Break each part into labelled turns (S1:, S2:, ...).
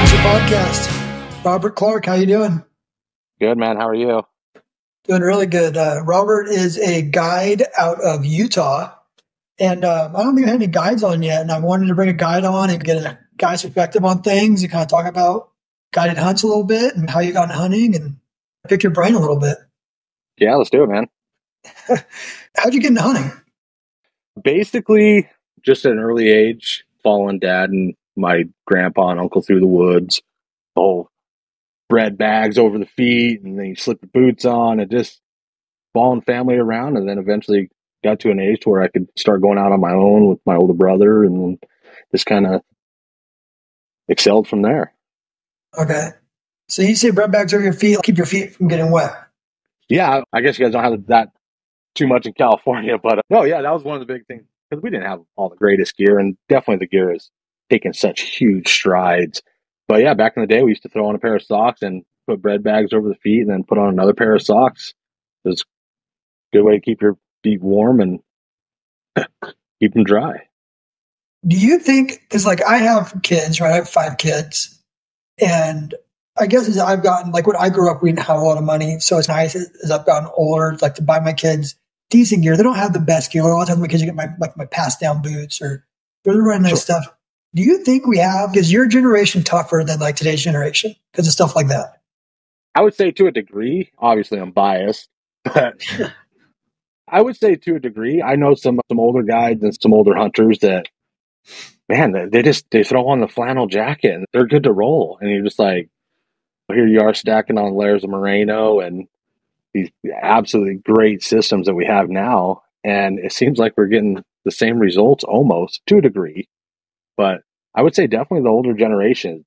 S1: Tricer podcast. Robert Clark, how you doing?
S2: Good, man. How are you?
S1: Doing really good. Robert is a guide out of Utah, and I don't think I had any guides on yet, and I wanted to bring a guide on and get a guy's perspective on things and kind of talk about guided hunts a little bit and how you got into hunting and pick your brain a little bit.
S2: Yeah, let's do it, man.
S1: How'd you get into hunting?
S2: Basically, just at an early age, following dad and my grandpa and uncle through the woods, the whole bread bags over the feet, and then you slip your boots on, and just following family around, and then eventually got to an age where I could start going out on my own with my older brother, and just kind of excelled from there.
S1: Okay. So you say bread bags over your feet, keep your feet from getting wet.
S2: Yeah, I guess you guys don't have that too much in California, but no, yeah, that was one of the big things, because we didn't have all the greatest gear, and definitely the gear is taking such huge strides. But yeah, back in the day, we used to throw on a pair of socks and put bread bags over the feet and then put on another pair of socks. It was a good way to keep your feet warm and keep them dry.
S1: Do you think, because like I have kids, right? I have 5 kids, and I guess as I've gotten, like when I grew up, we didn't have a lot of money. So it's nice as I've gotten older, like to buy my kids decent gear. They don't have the best gear. A lot of times my kids get my pass down boots or they're running nice stuff. Do you think we have, is your generation tougher than like today's generation because of stuff like that?
S2: I would say to a degree. Obviously, I'm biased, but I would say to a degree. I know some older guides and some older hunters that, man, they throw on the flannel jacket and they're good to roll. And you're just like, here you are stacking on layers of merino and these absolutely great systems that we have now. And it seems like we're getting the same results almost to a degree. But I would say definitely the older generation,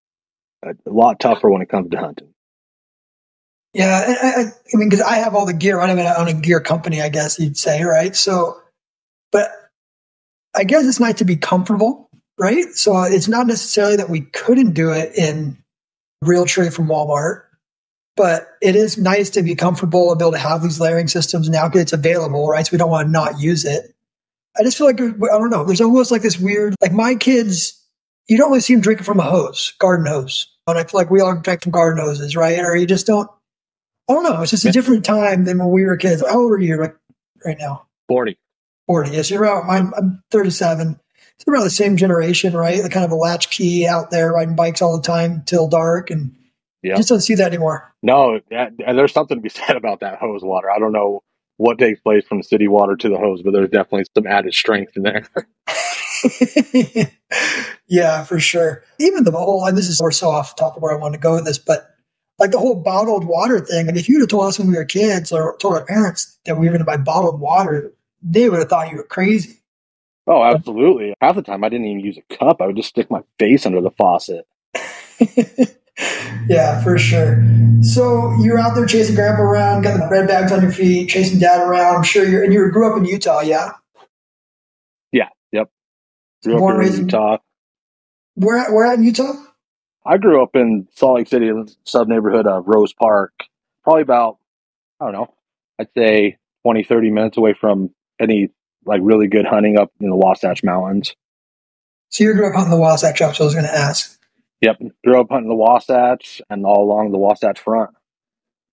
S2: a lot tougher when it comes to hunting.
S1: Yeah. I mean, because I have all the gear. I mean, I own a gear company, I guess you'd say, right? So, but I guess it's nice to be comfortable, right? So it's not necessarily that we couldn't do it in real tree from Walmart, but it is nice to be comfortable and be able to have these layering systems now because it's available, right? So we don't want to not use it. I just feel like, I don't know, there's almost like this weird, like my kids, you don't really see them drinking from a hose, garden hose. And I feel like we all drink from garden hoses, right? Or you just don't, I don't know. It's just a different time than when we were kids. How old are you right now?
S2: 40.
S1: 40. Yes, you're right. I'm 37. It's around the same generation, right? The kind of a latchkey out there riding bikes all the time till dark, and you just don't see that anymore.
S2: No, and there's something to be said about that hose water. I don't know what takes place from the city water to the hose, but there's definitely some added strength in there.
S1: Yeah, for sure. Even the whole, and this is more so off the top of where I want to go with this, but like the whole bottled water thing. Like if you'd have told us when we were kids or told our parents that we were going to buy bottled water, they would have thought you were crazy.
S2: Oh, absolutely. Half the time I didn't even use a cup. I would just stick my face under the faucet.
S1: Yeah, for sure. So you're out there chasing grandpa around, got the bread bags on your feet, chasing dad around. I'm sure you grew up in Utah, yeah?
S2: Yeah, yep. Grew up in Utah.
S1: Where at in Utah?
S2: I grew up in Salt Lake City, sub-neighborhood of Rose Park. Probably about, I don't know, I'd say 20, 30 minutes away from any like really good hunting up in the Wasatch Mountains.
S1: So you grew up hunting the Wasatch, that's what I was going to ask.
S2: Yep, grew up hunting the Wasatch and all along the Wasatch Front.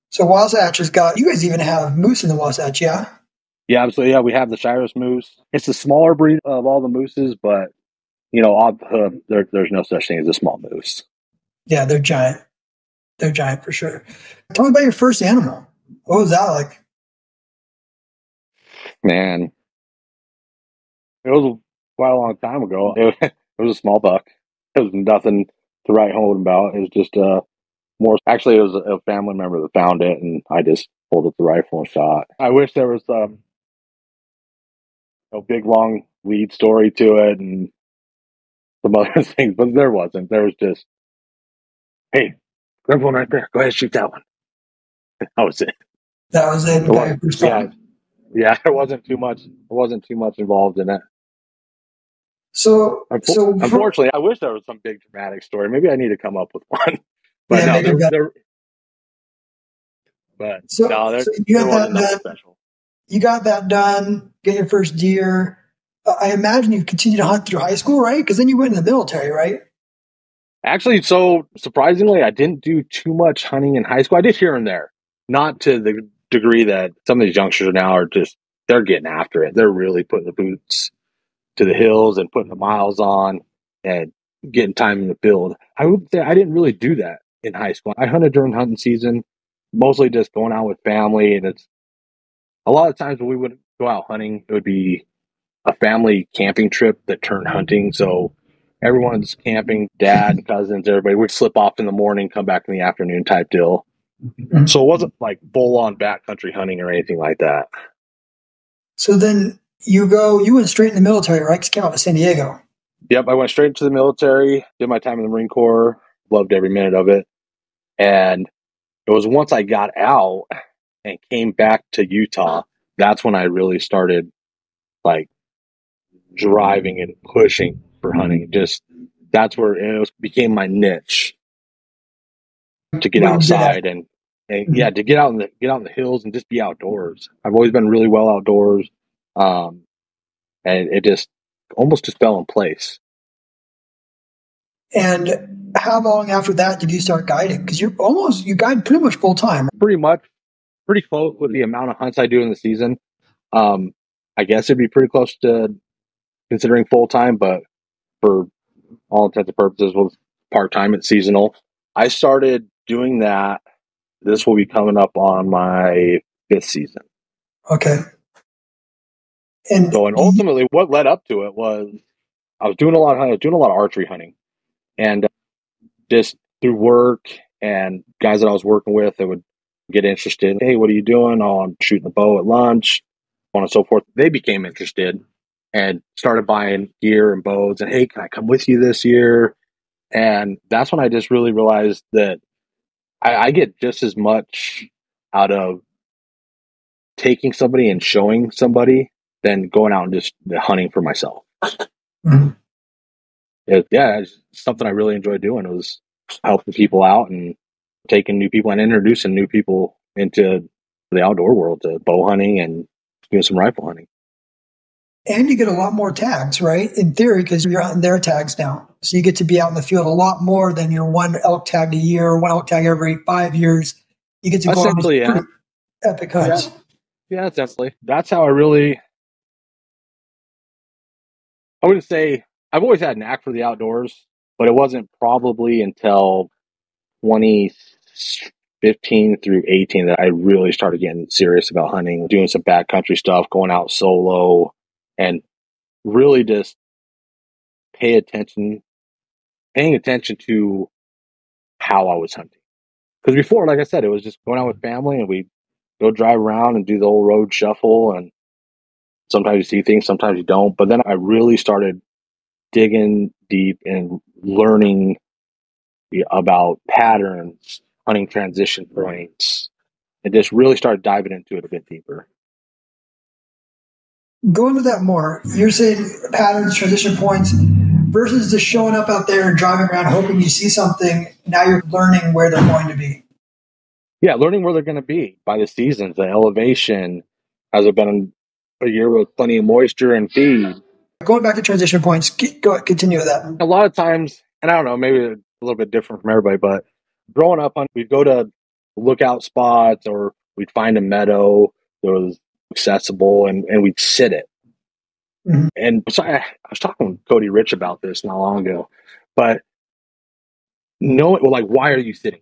S1: So Wasatch has got, you guys even have moose in the Wasatch, yeah?
S2: Yeah, absolutely. Yeah, we have the Shiras moose. It's the smaller breed of all the mooses, but you know, there's no such thing as a small moose.
S1: Yeah, they're giant. They're giant for sure. Tell me about your first animal. What was that like?
S2: Man, it was quite a long time ago. It was a small buck. It was nothing to write home about. It was just more. Actually, it was a family member that found it, and I just pulled up the rifle and shot. I wish there was a big long lead story to it and some other things, but there wasn't. There was just, hey, grab one right there. Go ahead, shoot that one. That was it.
S1: That was it.
S2: Yeah. There wasn't too much. There wasn't too much involved in it.
S1: So
S2: unfortunately, I wish there was some big dramatic story. Maybe I need to come up with one. But
S1: yeah,
S2: no, there wasn't nothing special.
S1: You got that done. Get your first deer. I imagine you continued to hunt through high school, right? Because then you went in the military, right?
S2: Actually, so surprisingly, I didn't do too much hunting in high school. I did here and there, not to the degree that some of these youngsters now are just, they're getting after it. They're really putting the boots to the hills and putting the miles on and getting time in the field. I would say I didn't really do that in high school. I hunted during hunting season, mostly just going out with family. And it's a lot of times when we would go out hunting, it would be a family camping trip that turned hunting. So everyone's camping, dad, cousins, everybody would slip off in the morning, come back in the afternoon type deal. So it wasn't like full on backcountry hunting or anything like that.
S1: So then you went straight in the military, right? 'Cause you came out to San Diego.
S2: Yep, I went straight into the military, did my time in the Marine Corps, loved every minute of it. And it was once I got out and came back to Utah, that's when I really started like driving and pushing for hunting. Just that's where became my niche to get
S1: What you did at.
S2: outside and yeah, to get out in the hills and just be outdoors. I've always been really well outdoors, and it just almost just fell in place.
S1: And how long after that did you start guiding? Because you guide pretty much full time.
S2: Pretty much, pretty close with the amount of hunts I do in the season. I guess it'd be pretty close to considering full time, but for all intents and purposes, was part time. It's seasonal. I started doing that. This will be coming up on my 5th season.
S1: Okay. And
S2: ultimately, what led up to it was I was doing a lot of hunting, I was doing a lot of archery hunting, and just through work and guys that I was working with that would get interested. Hey, what are you doing? Oh, I'm shooting the bow at lunch, so on and so forth. They became interested and started buying gear and bows. And hey, can I come with you this year? And that's when I just really realized that I get just as much out of taking somebody and showing somebody than going out and just hunting for myself.
S1: mm-hmm.
S2: It's something I really enjoyed doing. It was helping people out and taking new people and introducing new people into the outdoor world, to bow hunting and doing some rifle hunting.
S1: And you get a lot more tags, right? In theory, because you're hunting their tags now. So you get to be out in the field a lot more than your one elk tag a year, one elk tag every 5 years. You get to go on these pretty epic hunts.
S2: Yeah, definitely. That's how I wouldn't say I've always had a knack for the outdoors, but it wasn't probably until 2015 through 18 that I really started getting serious about hunting, doing some backcountry stuff, going out solo, and really just paying attention to how I was hunting. Because before, like I said, it was just going out with family and we go drive around and do the old road shuffle, and sometimes you see things, sometimes you don't. But then I really started digging deep and learning about patterns, hunting transition points, and just really started diving into it a bit deeper.
S1: Go into that more. You're saying patterns, transition points, versus just showing up out there and driving around hoping you see something. Now you're learning where they're going to be.
S2: Yeah, learning where they're going to be by the seasons, the elevation. Has it been a year with plenty of moisture and feed?
S1: Going back to transition points, continue with that.
S2: A lot of times, and I don't know, maybe a little bit different from everybody, but growing up, we'd go to lookout spots or we'd find a meadow that was accessible and we'd sit it. Mm-hmm. And so I was talking with Cody Rich about this not long ago, but why are you sitting?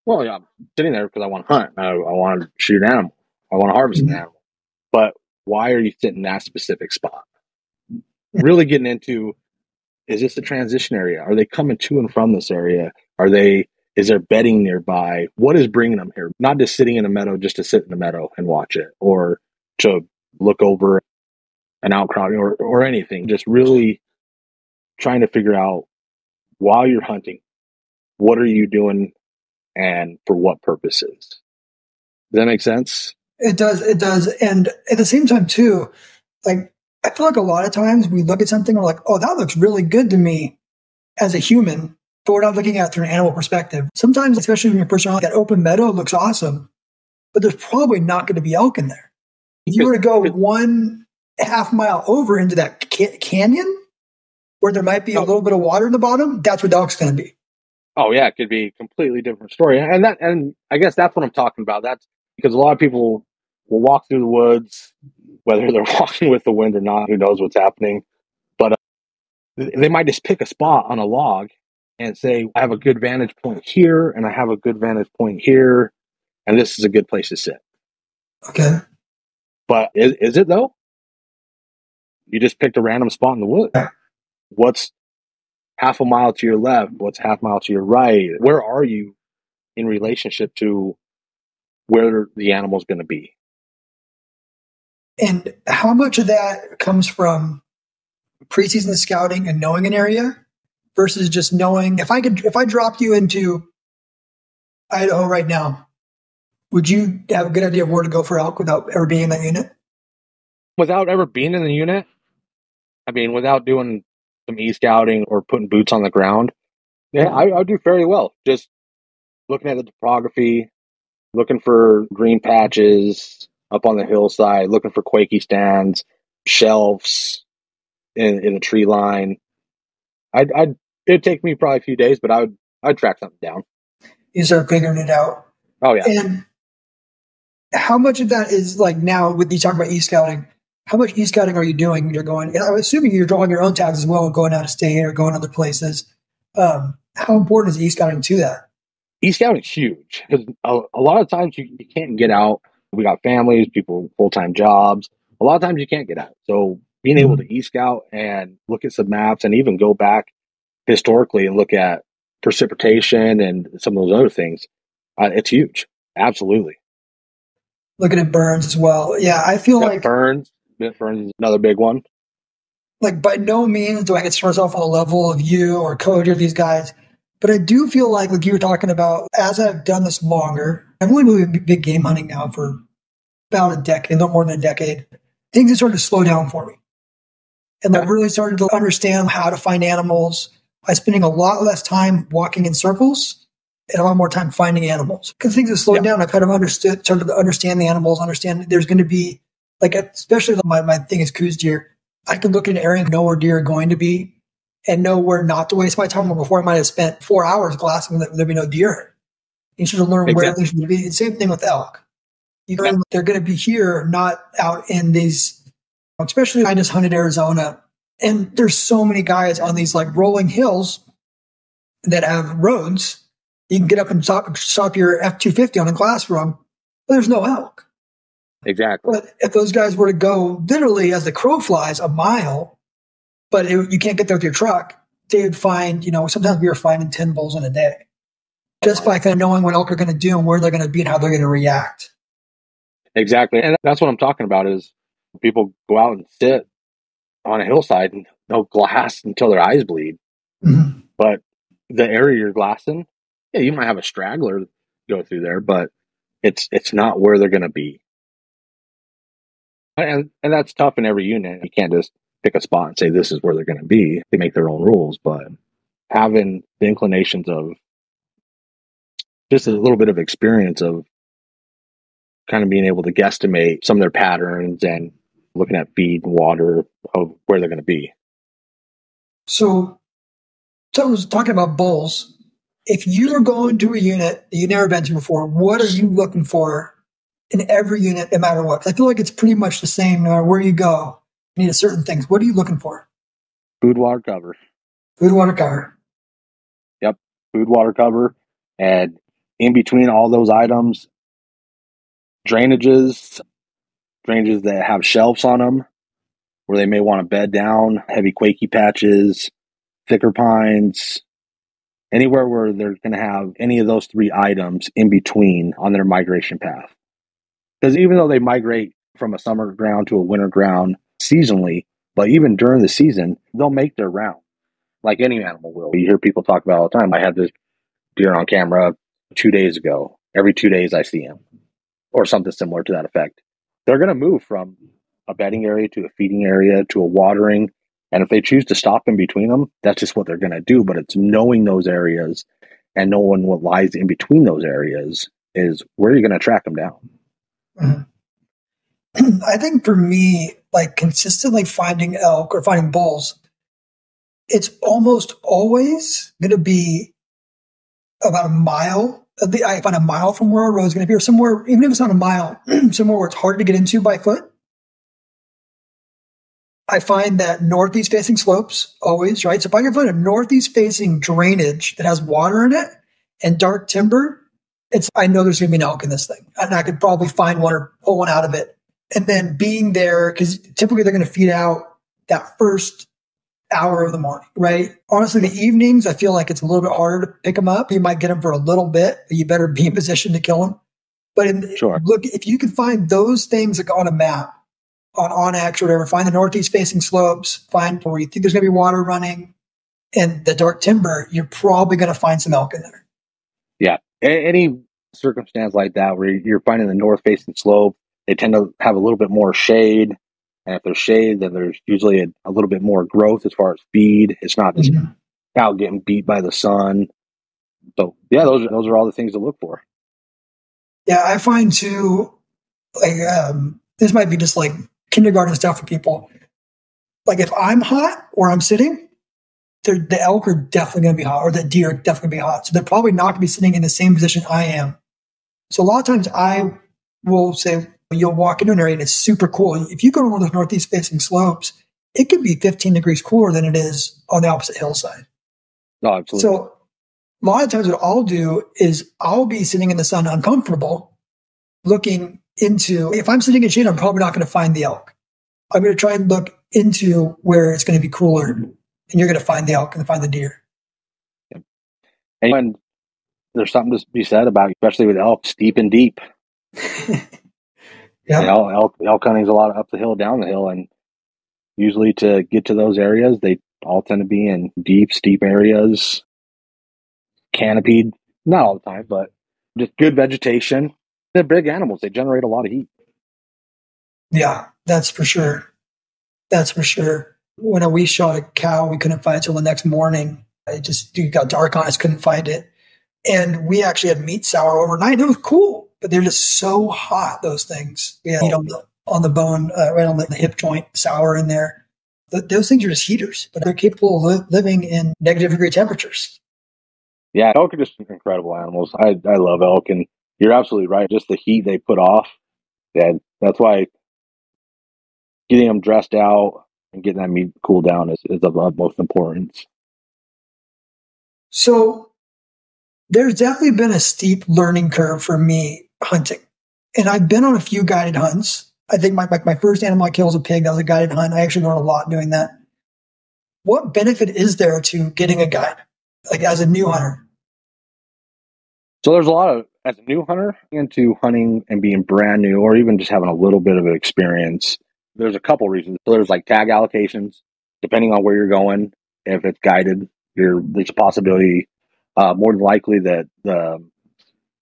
S2: Well, yeah, I'm sitting there because I want to hunt. I want to shoot an animal. I want to harvest an animal. But why are you sitting in that specific spot? Really getting into, is this a transition area? Are they coming to and from this area? Is there bedding nearby? What is bringing them here? Not just sitting in a meadow just to sit in the meadow and watch it, or to look over an outcropping or anything. Just really trying to figure out, while you're hunting, what are you doing and for what purposes? Does that make sense?
S1: It does. It does. And at the same time, too, like, I feel like a lot of times we look at something and we're like, oh, that looks really good to me as a human, but we're not looking at it through an animal perspective. Sometimes, especially when you're personal, that open meadow looks awesome, but there's probably not going to be elk in there. If you were to go 1.5 mile over into that canyon where there might be a little bit of water in the bottom, that's what elk's going to be.
S2: Oh yeah, it could be a completely different story. And I guess that's what I'm talking about. That's because a lot of people will walk through the woods, whether they're walking with the wind or not, who knows what's happening. But they might just pick a spot on a log and say, I have a good vantage point here, and I have a good vantage point here, and this is a good place to sit.
S1: Okay.
S2: But is it though? You just picked a random spot in the woods. What's half a mile to your left? What's half mile to your right? Where are you in relationship to where the animal's going to be?
S1: And how much of that comes from preseason scouting and knowing an area versus just knowing if I dropped you into Idaho right now, would you have a good idea of where to go for elk without ever being in that unit?
S2: Without ever being in the unit, I mean, without doing some e-scouting or putting boots on the ground, yeah, I do fairly well. Just looking at the topography, looking for green patches up on the hillside, looking for quakey stands, shelves in a tree line. It'd take me probably a few days, but I'd track something down.
S1: You start figuring it out.
S2: Oh yeah.
S1: And how much of that is like now with you talking about e-scouting? How much e-scouting are you doing when you're going? I'm assuming you're drawing your own tags as well, going out of state or going other places. How important is e-scouting to that?
S2: E-scouting is huge because a lot of times you can't get out. We got families, people, full-time jobs. A lot of times you can't get out. So being able to e-scout and look at some maps and even go back historically and look at precipitation and some of those other things, it's huge. Absolutely.
S1: Looking at burns as well. Yeah, I feel like
S2: burns is another big one.
S1: Like by no means do I get started off on the level of you or Cody or these guys, but I do feel like you were talking about, as I've done this longer, I've only been doing big game hunting now for about a decade, no more than a decade. Things have started to slow down for me. And I've really started to understand how to find animals by spending a lot less time walking in circles and a lot more time finding animals. Because things have slowed down. I kind of started to understand the animals, understand there's going to be, like, especially my thing is coos deer. I can look at an area and know where deer are going to be and know where not to waste my time. Before I might have spent 4 hours glassing that there'd be no deer. You should learn where they should be. Same thing with elk. You learn they're going to be here, not out in these, especially I just hunted Arizona. And there's so many guys on these like rolling hills that have roads. You can get up and stop your F-250 on a glass run, but there's no elk.
S2: Exactly.
S1: But if those guys were to go literally as the crow flies a mile, but you can't get there with your truck, they would find, sometimes we were finding 10 bulls in a day just by kind of knowing what elk are going to do and where they're going to be and how they're going to react.
S2: Exactly. And that's what I'm talking about is people go out and sit on a hillside and they'll glass until their eyes bleed.
S1: Mm-hmm.
S2: But the area you're glassing, yeah, you might have a straggler go through there, but it's not where they're going to be. And that's tough in every unit. You can't just pick a spot and say this is where they're going to be. They make their own rules, but having the inclinations of just a little bit of experience of kind of being able to guesstimate some of their patterns and looking at feed and water of where they're going to be.
S1: So I was talking about bulls. If you're going to a unit that you've never been to before, what are you looking for in every unit, no matter what? I feel like it's pretty much the same no matter where you go. You need certain things. What are you looking for?
S2: Food, water, cover.
S1: Food, water, cover.
S2: Yep. Food, water, cover. And in between all those items, drainages that have shelves on them where they may want to bed down, heavy quakey patches, thicker pines, anywhere where they're going to have any of those three items in between on their migration path. Because even though they migrate from a summer ground to a winter ground seasonally, but even during the season, they'll make their round like any animal will. You hear people talk about all the time. I had this deer on camera 2 days ago. Every 2 days I see him or something similar to that effect. They're going to move from a bedding area to a feeding area to a watering. And if they choose to stop in between them, that's just what they're going to do. But it's knowing those areas and knowing what lies in between those areas is where you're going to track them down.
S1: Mm-hmm. I think for me, like consistently finding elk or finding bulls, it's almost always going to be about a mile. I find a mile from where our road is going to be, or somewhere, even if it's not a mile, somewhere where it's hard to get into by foot. I find that northeast facing slopes always, right? So if I can find a northeast facing drainage that has water in it and dark timber, I know there's going to be an elk in this thing. And I could probably find one or pull one out of it. And then being there, because typically they're going to feed out that first hour of the morning, right? Honestly, the evenings, I feel like it's a little bit harder to pick them up. You might get them for a little bit, but you better be in position to kill them. But look, if you can find those things like on a map, on X or whatever, find the northeast facing slopes, find where you think there's going to be water running and the dark timber, you're probably going to find some elk in there.
S2: Yeah. Any circumstance like that where you're finding the north facing slope, they tend to have a little bit more shade. And if there's shade, then there's usually a little bit more growth as far as feed. It's not just out getting beat by the sun. So yeah, those are all the things to look for.
S1: Yeah, I find too, like, this might be just like kindergarten stuff for people. Like if I'm hot where I'm sitting, the elk are definitely going to be hot, or the deer are definitely going to be hot. So they're probably not going to be sitting in the same position I am. So a lot of times I will say, you'll walk into an area and it's super cool. If you go to one of those northeast facing slopes, it could be 15 degrees cooler than it is on the opposite hillside.
S2: No, absolutely.
S1: So a lot of times what I'll do is I'll be sitting in the sun uncomfortable looking into, if I'm sitting in shade, I'm probably not going to find the elk. I'm going to try and look into where it's going to be cooler, and you're going to find the elk and find the deer.
S2: Yep. And there's something to be said about, especially with elk, steep and deep.
S1: Yeah.
S2: Elk hunting is a lot of up the hill, down the hill, and usually to get to those areas, they all tend to be in deep, steep areas, canopied, not all the time, but just good vegetation. They're big animals. They generate a lot of heat.
S1: Yeah, that's for sure. That's for sure. When we shot a cow, we couldn't find it till the next morning. It got dark on us, couldn't find it. And we actually had meat sour overnight. It was cool, but they're just so hot, those things. We had meat on the bone, right on the hip joint, sour in there. Those things are just heaters, but they're capable of living in negative degree temperatures.
S2: Yeah, elk are just incredible animals. I love elk, and you're absolutely right. Just the heat they put off. Yeah, that's why getting them dressed out and getting that meat cooled down is of utmost importance.
S1: So there's definitely been a steep learning curve for me hunting. And I've been on a few guided hunts. I think my first animal I killed was a pig. That was a guided hunt. I actually learned a lot doing that. What benefit is there to getting a guide, like as a new hunter?
S2: So there's a lot of, as a new hunter, into hunting and being brand new, or even just having a little bit of an experience, there's a couple reasons. So there's like tag allocations, depending on where you're going. If it's guided, there's a possibility, more than likely, that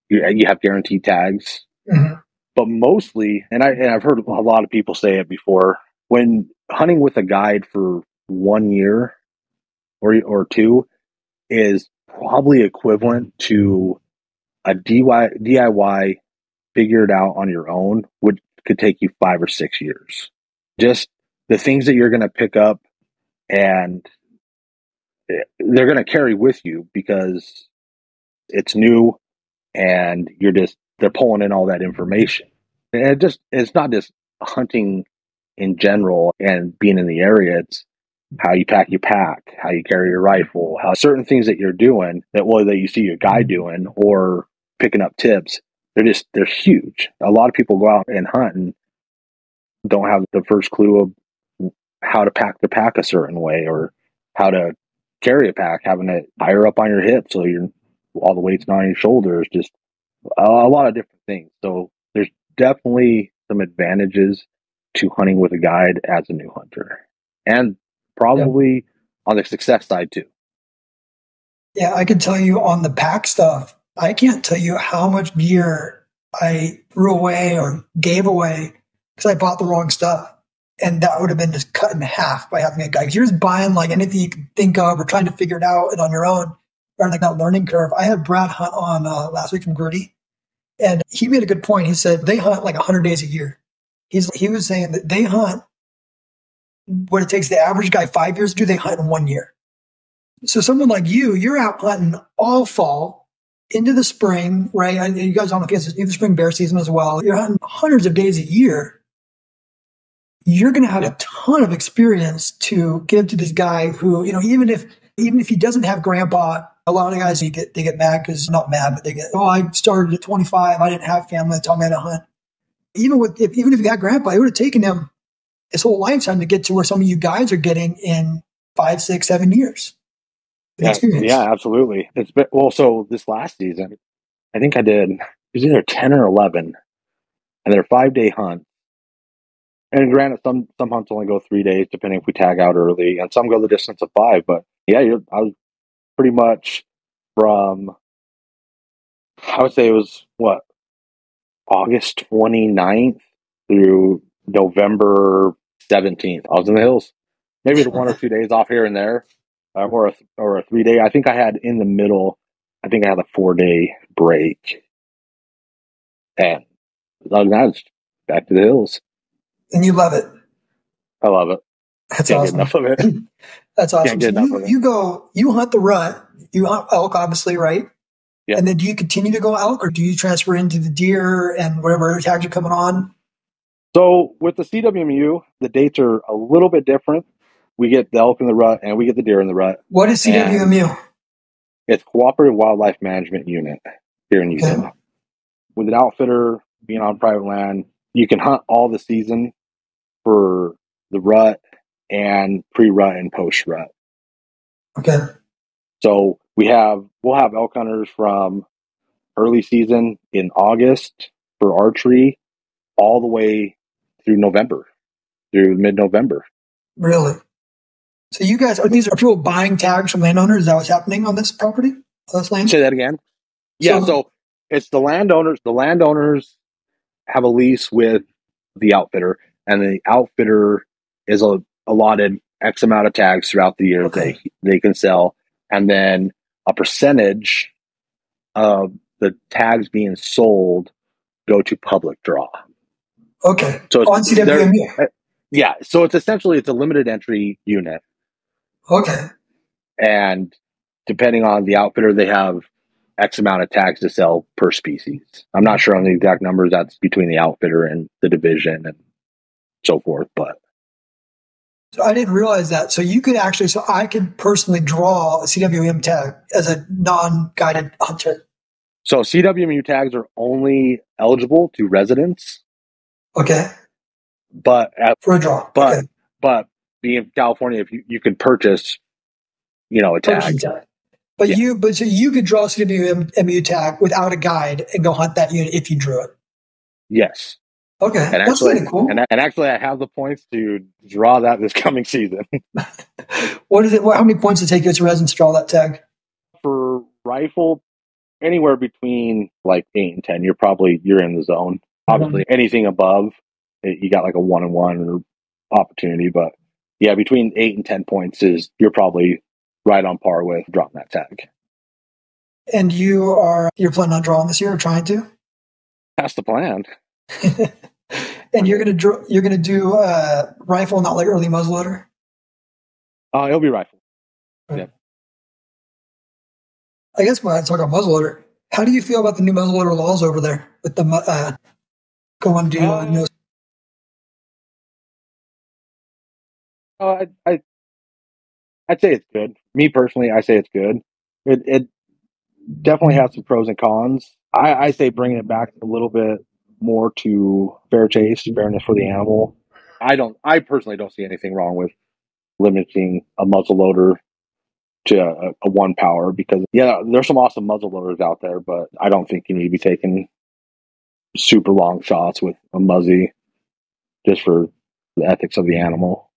S2: you have guaranteed tags.
S1: Mm-hmm.
S2: But mostly, and I've heard a lot of people say it before, when hunting with a guide for 1 year or two is probably equivalent to a DIY figured out on your own, which could take you 5 or 6 years. Just the things that you're going to pick up, and they're going to carry with you because it's new, and they're pulling in all that information. And it's not just hunting in general and being in the area. It's how you pack your pack, how you carry your rifle, how certain things that you're doing that you see your guy doing or picking up tips. They're huge. A lot of people go out and hunt and don't have the first clue of how to pack the pack a certain way, or how to carry a pack, having it higher up on your hip so all the weight's not on your shoulders. Just a lot of different things. So there's definitely some advantages to hunting with a guide as a new hunter, and probably on the success side too.
S1: Yeah, I can tell you on the pack stuff, I can't tell you how much gear I threw away or gave away because I bought the wrong stuff. And that would have been just cut in half by having a guide. You're just buying like anything you can think of or trying to figure it out and on your own, or like that learning curve. I had Brad hunt on last week from Gritty, and he made a good point. He said they hunt like 100 days a year. He was saying that they hunt what it takes the average guy 5 years to do, they hunt in 1 year. So someone like you're out hunting all fall, into the spring, right? And you guys don't know if it's the spring bear season as well. You're hunting hundreds of days a year. You're going to have a ton of experience to give to this guy who, even if he doesn't have grandpa, a lot of guys, they get mad because not mad, but they get, I started at 25. I didn't have family that taught me how to hunt. Even if he got grandpa, it would have taken him his whole lifetime to get to where some of you guys are getting in 5, 6, 7 years.
S2: Yeah, absolutely. It's been, so this last season, I think it was either 10 or 11, and they're 5-day hunts. And granted, some hunts only go 3 days, depending if we tag out early, and some go the distance of 5. But yeah, I was pretty much from, I would say it was August 29th through November 17th. I was in the hills. Maybe 1 or 2 days off here and there, or a 3-day. I think I had in the middle. I think I had a 4-day break, and other than that, it's back to the hills.
S1: And you love it.
S2: I love it.
S1: That's
S2: Can't
S1: awesome.
S2: get enough of it.
S1: That's awesome.
S2: Can't get enough of it.
S1: You hunt the rut. You hunt elk, obviously, right?
S2: Yeah.
S1: And then do you continue to go elk, or do you transfer into the deer and whatever tags are coming on?
S2: So with the CWMU, the dates are a little bit different. We get the elk in the rut, and we get the deer in the rut.
S1: What is CWMU?
S2: It's Cooperative Wildlife Management Unit here in Utah. Okay. With an outfitter being on private land, you can hunt all the season for the rut and pre-rut and post-rut.
S1: Okay.
S2: So we'll have elk hunters from early season in August for archery all the way through mid-November.
S1: Really? So you guys, are people buying tags from landowners? Is that what's happening on this property? On this land?
S2: Say that again? Yeah, so it's the landowners. The landowners have a lease with the outfitter, and the outfitter is allotted X amount of tags throughout the year they can sell, and then a percentage of the tags being sold go to public draw.
S1: Okay.
S2: So
S1: on CWMU.
S2: Yeah. So it's essentially a limited entry unit.
S1: Okay.
S2: And depending on the outfitter, they have X amount of tags to sell per species. I'm not sure on the exact numbers. That's between the outfitter and the division and so forth. But
S1: so I didn't realize that. So you could I could personally draw a CWM tag as a non-guided hunter.
S2: So CWMU tags are only eligible to residents.
S1: Okay.
S2: But
S1: for a draw.
S2: But being in California, if you could purchase, a tag.
S1: But you could draw a CWMU tag without a guide and go hunt that unit if you drew it.
S2: Yes.
S1: Okay.
S2: And
S1: that's really cool.
S2: And actually, I have the points to draw that this coming season.
S1: What is it? How many points does it take you as a resident to draw that tag?
S2: For rifle, anywhere between like 8 and 10, you're in the zone. Obviously, anything above, you got like a 1-on-1 opportunity. But yeah, between 8 and 10 points you're probably right on par with drawing that tag.
S1: And you're planning on drawing this year or trying to?
S2: That's the plan.
S1: And you're gonna do rifle, not like early muzzleloader?
S2: It'll be rifle.
S1: Okay. Yeah. I guess when I talk about muzzleloader, how do you feel about the new muzzleloader laws over there with the going to
S2: I'd say it's good. Me personally, I say it's good. It definitely has some pros and cons. I say bringing it back a little bit more to fair chase, fairness for the animal. I personally don't see anything wrong with limiting a muzzleloader to a 1 power because there's some awesome muzzleloaders out there, but I don't think you need to be taking super long shots with a muzzy just for the ethics of the animal.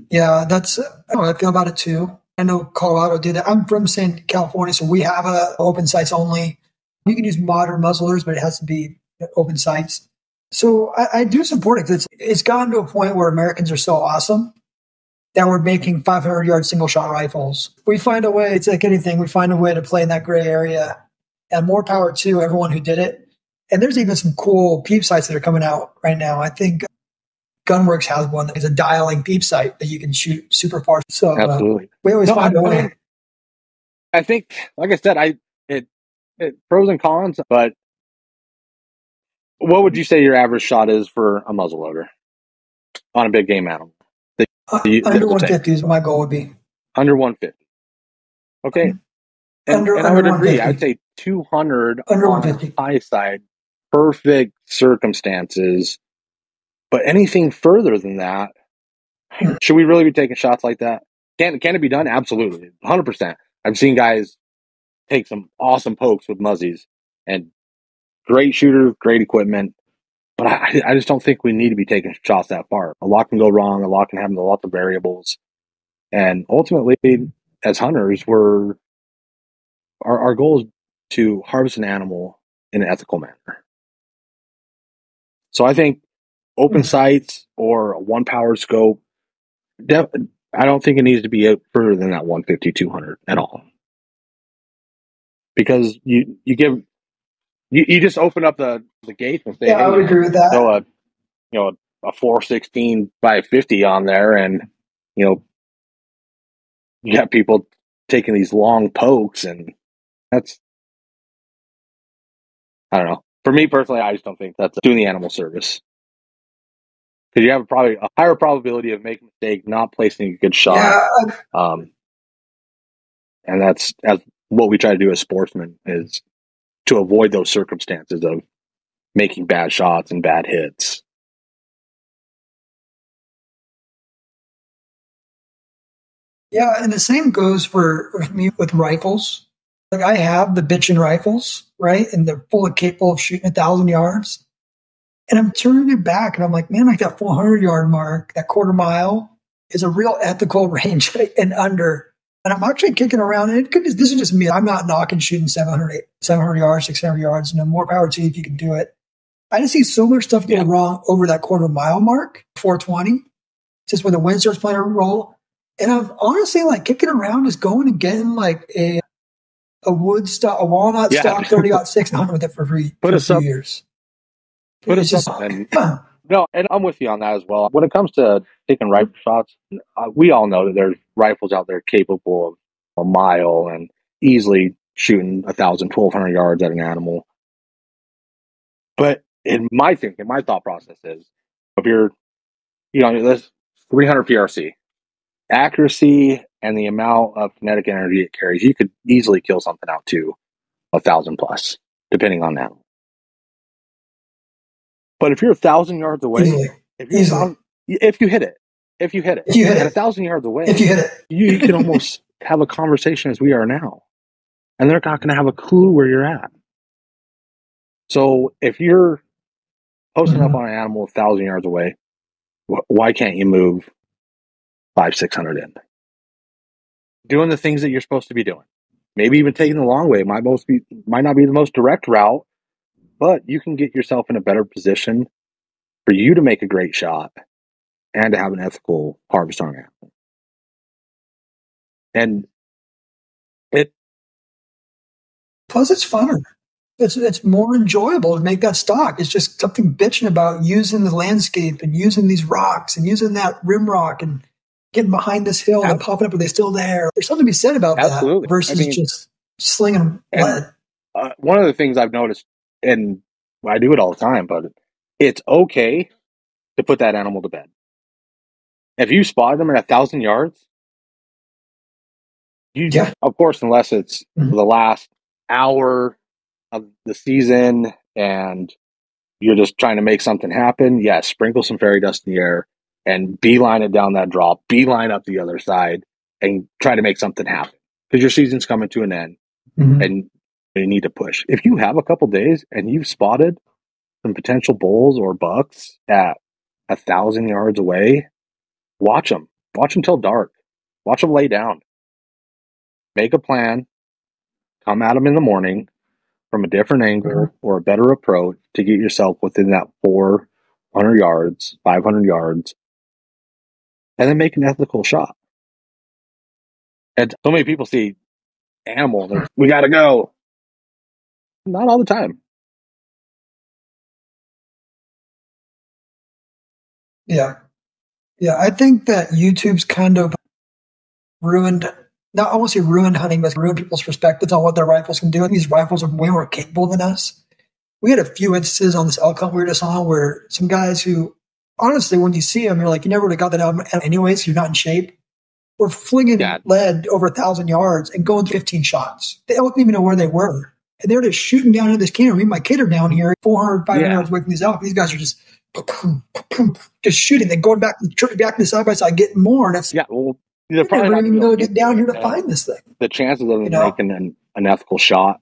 S1: Yeah, that's how I feel about it too. I know Colorado did that. I'm from California, so we have open sights only. You can use modern muzzleloaders, but it has to be open sights. So I do support it because it's gotten to a point where Americans are so awesome that we're making 500-yard single-shot rifles. We find a way, it's like anything, we find a way to play in that gray area. And more power to everyone who did it. And there's even some cool peep sights that are coming out right now. I think Gunworks has one that is a dialing peep sight that you can shoot super far. So
S2: absolutely,
S1: we always find a way.
S2: I think, like I said, pros and cons, but what would you say your average shot is for a muzzleloader on a big game animal?
S1: Under 150 is my goal would be.
S2: Under 150. Okay. And I would agree. I'd say 200
S1: under
S2: on the high side, perfect circumstances. But anything further than that, should we really be taking shots like that? Can it be done? Absolutely. 100%. I've seen guys take some awesome pokes with muzzies and great shooter, great equipment. But I just don't think we need to be taking shots that far. A lot can go wrong. A lot can happen. A lot of variables. And ultimately, as hunters, our goal is to harvest an animal in an ethical manner. So I think open sights or a one power scope, I don't think it needs to be out further than that 150, 200 at all. Because you just open up the gate and say,
S1: hey, I would agree with that.
S2: Throw a 416 by 50 on there, and you got people taking these long pokes, and that's, I don't know. For me personally, I just don't think that's doing the animal service. Because you have probably a higher probability of making a mistake, not placing a good shot. Yeah. And that's what we try to do as sportsmen, is to avoid those circumstances of making bad shots and bad hits.
S1: Yeah, and the same goes for me with rifles. Like, I have the bitchin' rifles, right? And they're fully capable of shooting 1,000 yards. And I'm turning it back and I'm like, man, like that 400-yard mark, that quarter mile is a real ethical range and under. And I'm actually kicking around. And this is just me. I'm not knocking shooting 700 yards, 600 yards. No, more power to you if you can do it. I just see so much stuff going wrong over that quarter mile mark, 420, just when the wind starts playing a role. And I'm honestly like kicking around, just going and getting like a wood stock, a walnut stock 30-06 and hunting with it for free for a few years.
S2: Put it's just fun. No, and I'm with you on that as well. When it comes to taking rifle shots, we all know that there's rifles out there capable of a mile and easily shooting 1,000, 1,200 yards at an animal. But in my thinking, my thought process is, if you're, this 300 PRC, accuracy and the amount of kinetic energy it carries, you could easily kill something out to 1,000 plus, depending on that. But if you're 1,000 yards away, if you hit it at 1,000 yards away, you can almost have a conversation as we are now, and they're not going to have a clue where you're at. So if you're posting up on an animal 1,000 yards away, why can't you move 500, 600 in? Doing the things that you're supposed to be doing. Maybe even taking the long way might not be the most direct route, but you can get yourself in a better position for you to make a great shot and to have an ethical harvest on an animal. And
S1: plus it's funner. It's more enjoyable to make that stock. It's just something bitching about using the landscape and using these rocks and using that rim rock and getting behind this hill and popping up. Are they still there? There's something to be said about that versus just slinging lead.
S2: One of the things I've noticed, and I do it all the time, but it's okay to put that animal to bed. If you spot them at 1,000 yards, of course, unless it's the last hour of the season and you're just trying to make something happen, sprinkle some fairy dust in the air and beeline it down that drop, beeline up the other side and try to make something happen, because your season's coming to an end and you need to push. If you have a couple days and you've spotted some potential bulls or bucks at 1,000 yards away, watch them till dark, watch them lay down, make a plan, come at them in the morning from a different angle or a better approach to get yourself within that 400 yards, 500 yards, and then make an ethical shot. And so many people see animal, we got to go. Not all the time.
S1: Yeah. I think that YouTube's kind of ruined not I won't say ruin hunting, but ruin people's perspectives on what their rifles can do. And these rifles are way more capable than us. We had a few instances on this elk hunt we were just on where some guys who, honestly, when you see them, you're like, you never would have got that out anyways. You're not in shape. We're flinging lead over 1,000 yards and going 15 shots. The elk didn't even know where they were. And they were just shooting down into this canyon. Me and my kid are down here, 400, 500 yards away from these elk. These guys are just shooting. They're going back to side by side, getting more. And it's,
S2: well, they're probably
S1: not even going to get down here to find this thing.
S2: The chances of them making an ethical shot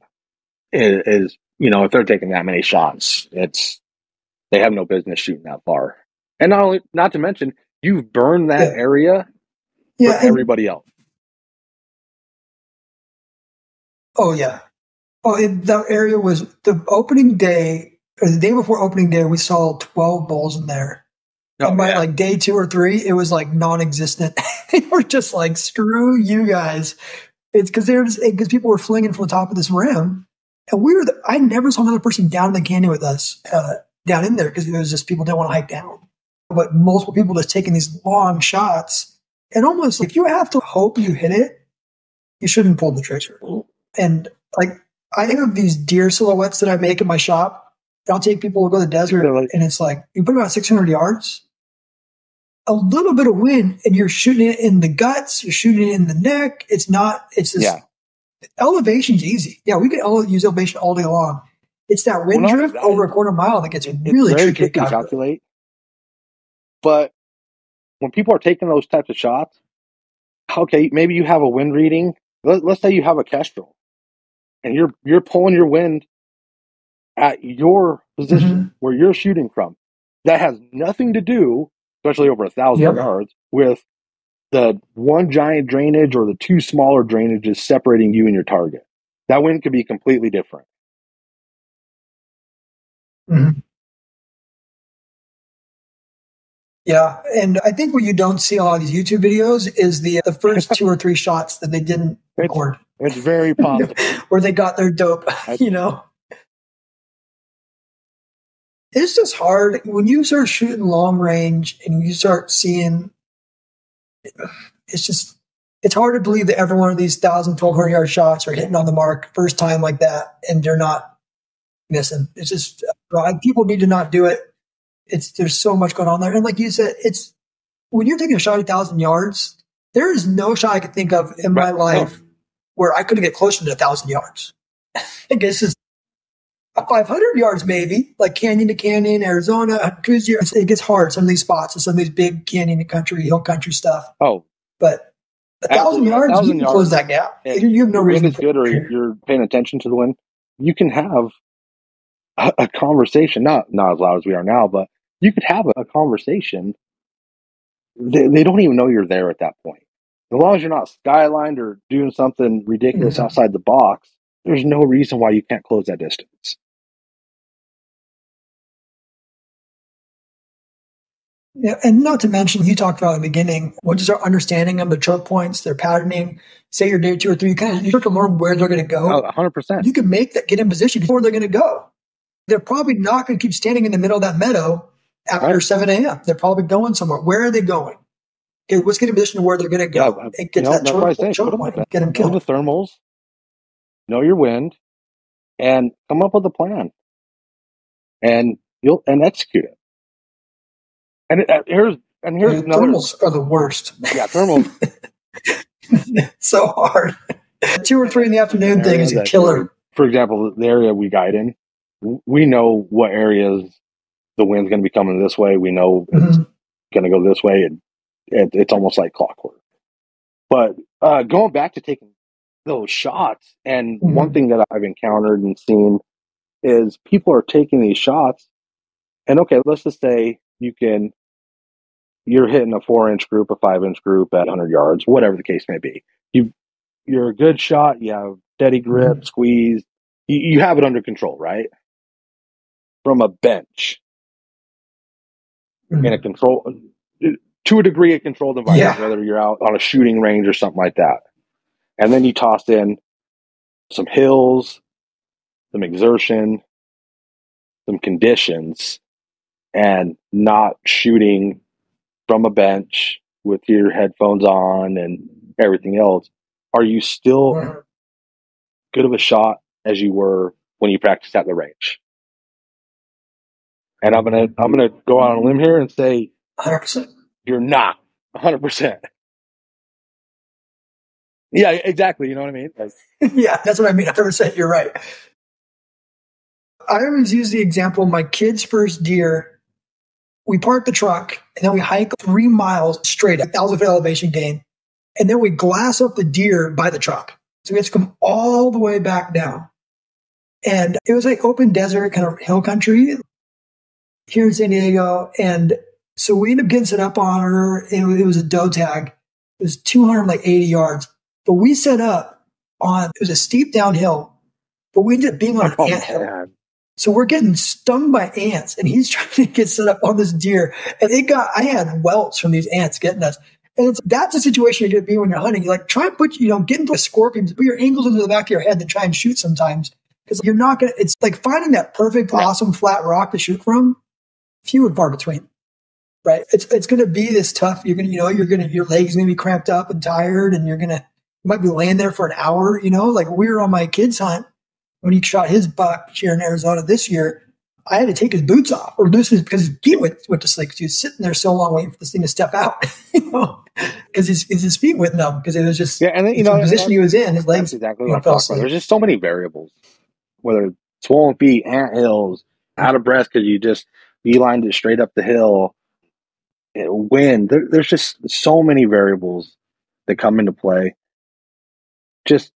S2: is, if they're taking that many shots, they have no business shooting that far. And not to mention, you've burned that area for everybody else.
S1: Oh, yeah. Oh, that area was the opening day, or the day before opening day, we saw 12 bulls in there. And by like day 2 or 3, it was like non-existent. They were just like, screw you guys. It's because people were flinging from the top of this rim. And I never saw another person down in the canyon with us, down in there, because it was just people didn't want to hike down. But multiple people just taking these long shots. And almost if you have to hope you hit it, you shouldn't pull the trigger. And like, I have these deer silhouettes that I make in my shop. I'll take people to go to the desert, and it's like, you put about 600 yards, a little bit of wind, and you're shooting it in the guts, you're shooting it in the neck. It's just, elevation's easy. Yeah, we can use elevation all day long. It's that wind drift over a quarter mile that gets really tricky to calculate.
S2: But when people are taking those types of shots, okay, maybe you have a wind reading. Let's say you have a Kestrel, and you're pulling your wind at your position where you're shooting from. That has nothing to do, especially over 1,000 yards, with the one giant drainage or the 2 smaller drainages separating you and your target. That wind could be completely different.
S1: Mm-hmm. Yeah, and I think what you don't see a lot of these YouTube videos is the first 2 or 3 shots that they didn't record.
S2: It's very possible.
S1: Where they got their dope, It's just hard when you start shooting long range and you start seeing. It's hard to believe that every one of these 1,000, 1,200 yard shots are hitting on the mark first time like that, and they're not missing. It's just people need to not do it. There's so much going on there, and like you said, it's when you're taking a shot at 1,000 yards. There is no shot I could think of in my life where I couldn't get closer to 1,000 yards. I guess it's 500 yards maybe, like canyon to canyon, Arizona, it gets hard, some of these spots, and some of these big canyon to country, hill country stuff.
S2: Oh.
S1: But 1,000 yards, you can close that gap. You have no reason.
S2: If it's good or you're paying attention to the wind, you can have a conversation, not as loud as we are now, but you could have a conversation. They don't even know you're there at that point. As long as you're not skylined or doing something ridiculous outside the box, there's no reason why you can't close that distance.
S1: Yeah, and not to mention, you talked about in the beginning, what is our understanding of the choke points, their patterning, say your day 2 or 3, you start to learn where they're going to go.
S2: 100%.
S1: You can get in position before they're going to go. They're probably not going to keep standing in the middle of that meadow after 7 a.m. They're probably going somewhere. Where are they going? Okay, let's get in position to where they're going to go. And get that choke point, get them killed.
S2: Know the thermals, know your wind, and come up with a plan. And execute it. And here's another.
S1: Thermals are the worst.
S2: Yeah, thermals.
S1: So hard. 2 or 3 in the afternoon thing is a killer.
S2: For example, the area we guide in, we know what areas the wind's going to be coming this way. We know it's going to go this way, and it's almost like clockwork. But going back to taking those shots, and one thing that I've encountered and seen is people are taking these shots, and okay, let's just say you're hitting a 4-inch group, a 5-inch group at 100 yards, whatever the case may be. You're a good shot. You have steady grip, squeeze. You have it under control, right? From a bench in a control, to a degree, a controlled environment, whether you're out on a shooting range or something like that. And then you toss in some hills, some exertion, some conditions, and not shooting from a bench with your headphones on and everything else. are you still good of a shot as you were when you practiced at the range? And I'm gonna go out on a limb here and say
S1: 100%.
S2: you're not 100%. Yeah, exactly. You know what I mean? Like,
S1: Yeah, that's what I mean. 100%. You're right. I always use the example of my kid's first deer. We park the truck and then we hike 3 miles straight, 1,000-foot elevation gain. And then we glass up the deer by the truck. So we have to come all the way back down. And it was like open desert, kind of hill country here in San Diego. And so we ended up getting set up on her. It was a doe tag. It was 280 yards. But we set up on, it was a steep downhill, but we ended up being on an anthill. So we're getting stung by ants, and he's trying to get set up on this deer. And I had welts from these ants getting us. And that's a situation you're going to be when you're hunting. You like try and get into a scorpion, put your ankles into the back of your head, and try and shoot sometimes. Because you're not going to, it's like finding that perfect, awesome flat rock to shoot from, few and far between. Right? It's going to be this tough. Your legs going to be cramped up and tired, and you might be laying there for an hour, like we were on my kid's hunt. When he shot his buck here in Arizona this year, I had to take his boots off, because his feet went to sleep. Because he was sitting there so long waiting for this thing to step out, because his feet went numb because it was just
S2: and then,
S1: the position he was in, his legs.
S2: That's exactly what I'm talking about. There's just so many variables, whether it's swollen feet, ant hills, out of breath because you just beelined it straight up the hill, wind. There's just so many variables that come into play. Just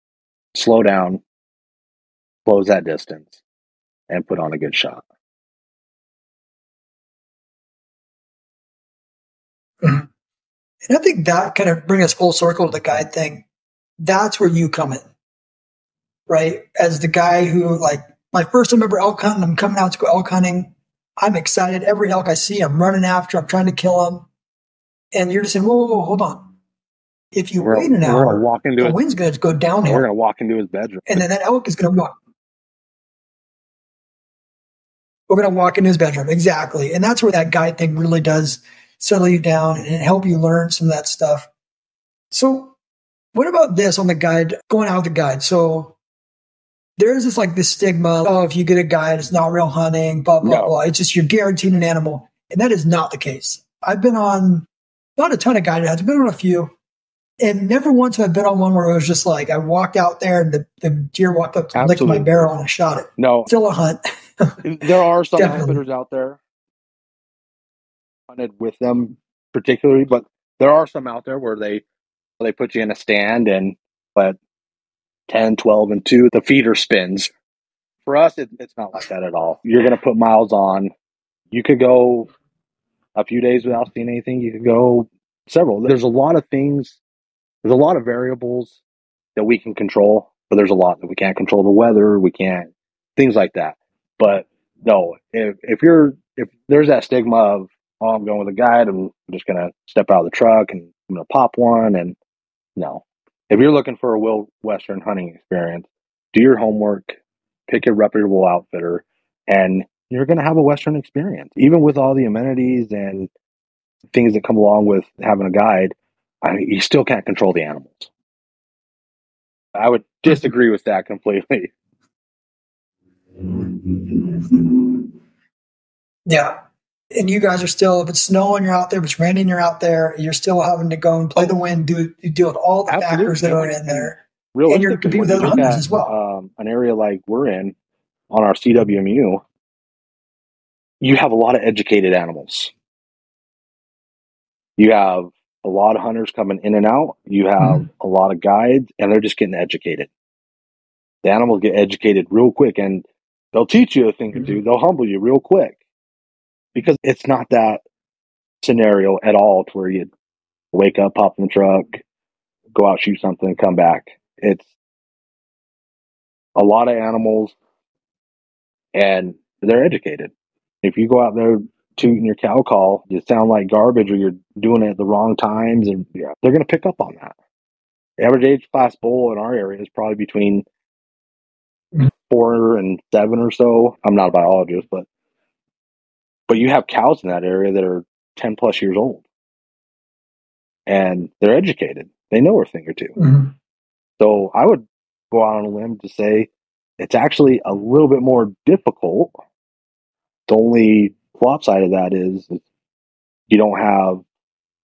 S2: slow down, close that distance, and put on a good shot.
S1: Mm-hmm. And I think that kind of brings us full circle to the guide thing. That's where you come in, right? As the guy who, like, my first time ever elk hunting, I'm coming out to go elk hunting. I'm excited. Every elk I see, I'm running after. I'm trying to kill them. And you're just saying, whoa, hold on. If you wait an hour, the wind's going to go downhill.
S2: We're going to walk into his bedroom.
S1: And then that elk is going to walk. We're going to walk into his bedroom. Exactly. And that's where that guide thing really does settle you down and help you learn some of that stuff. So what about this on the guide, going out with the guide? So there's this stigma, if you get a guide, it's not real hunting, blah, blah, blah. It's just you're guaranteed an animal. And that is not the case. I've been on not a ton of guided hunts. I've been on a few. And never once have I been on one where it was just like I walked out there and the deer walked up to lick my barrel and I shot it.
S2: No.
S1: Still a hunt.
S2: There are some outfitters out there hunted with them particularly, but there are some out there where they put you in a stand and let 10, 12, and 2, the feeder spins. For us, it's not like that at all. You're going to put miles on. You could go a few days without seeing anything. You could go several. There's a lot of things. There's a lot of variables that we can control, but there's a lot that we can't control. The weather, we can't, things like that. But no, if there's that stigma of, oh, I'm going with a guide, I'm just going to step out of the truck and I'm going to pop one. And no, if you're looking for a Western hunting experience, do your homework, pick a reputable outfitter, and you're going to have a Western experience. Even with all the amenities and things that come along with having a guide, you still can't control the animals. I would disagree with that completely.
S1: Yeah. And you guys are still, if it's snowing, you're out there. If it's raining, you're out there. You're still having to go and play the wind, you deal with all the factors that are in there. And you're competing with other hunters as well.
S2: An area like we're in, on our CWMU, you have a lot of educated animals. You have a lot of hunters coming in and out. You have a lot of guides, and they're just getting educated. The animals get educated real quick, and they'll teach you a thing or two. They'll humble you real quick because it's not that scenario at all to where you wake up, hop in the truck, go out, shoot something, come back. It's a lot of animals, and they're educated. If you go out there tooting your cow call, you sound like garbage, or you're doing it at the wrong times, and they're going to pick up on that. The average age class bull in our area is probably between 4 and 7 or so. I'm not a biologist, but you have cows in that area that are 10 plus years old, and they're educated. They know a thing or two. So I would go out on a limb to say it's actually a little bit more difficult. The only flop side of that is you don't have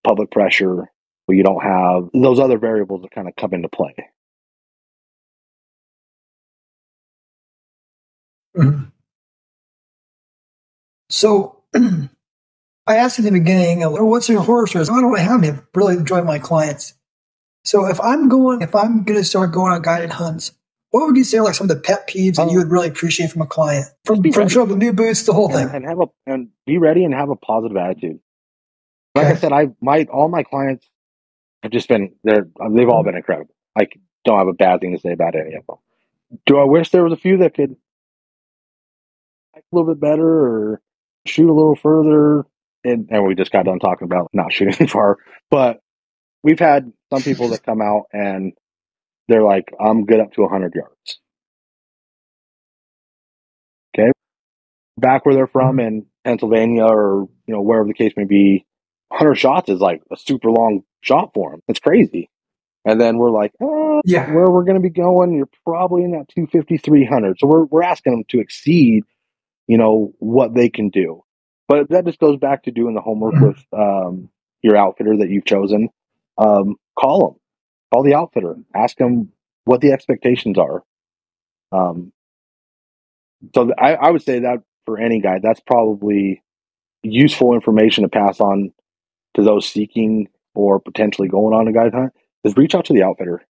S2: public pressure, but you don't have those other variables that kind of come into play.
S1: Mm-hmm. So I asked in the beginning, what's your horror stories? I don't have any. I really enjoy my clients. So if I'm going to start going on guided hunts, what would you say are like some of the pet peeves that you would really appreciate from a client? From show up with new boots, the whole thing.
S2: And be ready and have a positive attitude. Like I said, all my clients have just been they've all been incredible. I don't have a bad thing to say about any of them. Do I wish there was a few that could act a little bit better or shoot a little further? And we just got done talking about not shooting far, but we've had some people that come out and they're like, I'm good up to 100 yards. Okay. Back where they're from in Pennsylvania or, wherever the case may be, 100 shots is like a super long shot for them. It's crazy. And then we're like, where we're going to be going, you're probably in that 250, 300. So we're asking them to exceed, what they can do. But that just goes back to doing the homework with your outfitter that you've chosen. Call the outfitter, ask them what the expectations are. So I would say that for any guy, that's probably useful information to pass on to those seeking or potentially going on a guide hunt, is reach out to the outfitter.